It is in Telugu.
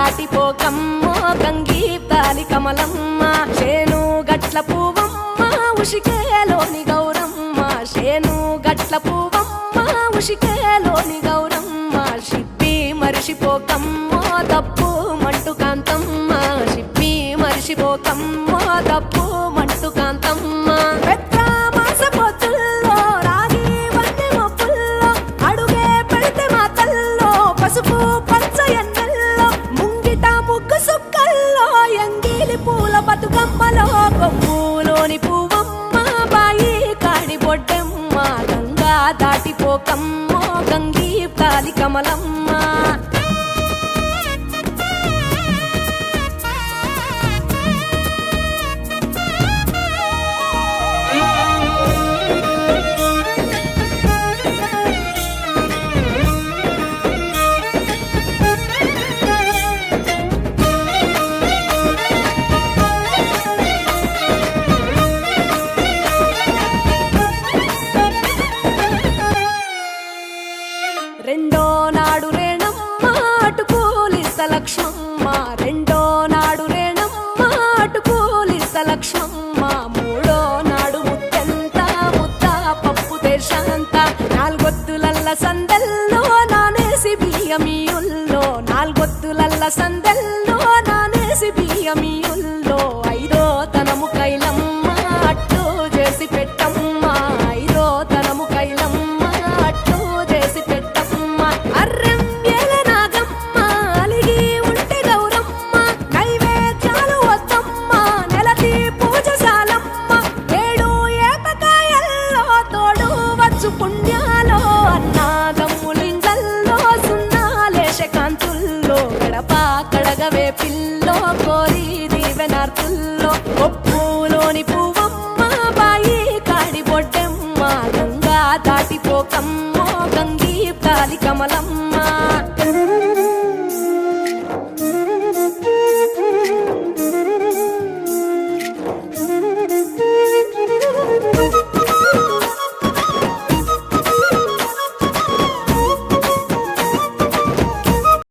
దాటిపోకమ్మో గంగీతాలి కమలమ్మ శేను గట్ల పువ్వమ్మ ఉషికేలోని గౌరమ్మ శేను గట్ల పువ్వమ్మ ఉషికేలోని గౌరమ్మ షిప్పి మరిషిపోకమ్మో తప్పు మంటు కాంతమ్మ షిప్పి మరిషిపోకమ్మో తప్పు మంటు కాంతమ్మ పసుపు పచ్చ ఎన్నెల్లో ముంగిట ముగ్గు సుక్కల్లో ఎంగిలి పూల బతుకమ్మలో కొమ్ములోని పువ్వమ్మ బాయి కాడి బొడ్డెమ్మ గంగా దాటిపోకమ్మో గంగీ తాలి కమలమ్మ రెండో నాడు రేణమ్మ అటుకూలిస్త లక్ష్మమ్మ రెండో నాడు రేణమ్మ అటుకూలిస్త లక్ష్మమ్మ మూడో నాడు ముత్తెంత ముద్ద పప్పు దేశంత నాలుగొత్తులల్ల సందెల్లో నానేసి బియ్యమియుల్లో నాలుగొత్తులల్ల సందెల్లో నానేసి బియ్యమియుల్లో ఐదో తనము కైలమ్మ అట్టు చేసి పెట్టమ్మ ఐదో తనము కైలమ్మ పుణ్యాలో అన్నాదమ్ములింగల్లో సున్నాలేశ కాంతుల్లో గడప కడగవే పిల్లో కోరి దీవెనార్తుల్లో ఒప్పులోని పువ్వమ్మ బాయి కాడి బొడ్డెమ్మ గంగా దాటిపోకమ్మో గంగీ తాలి కమలమ్మ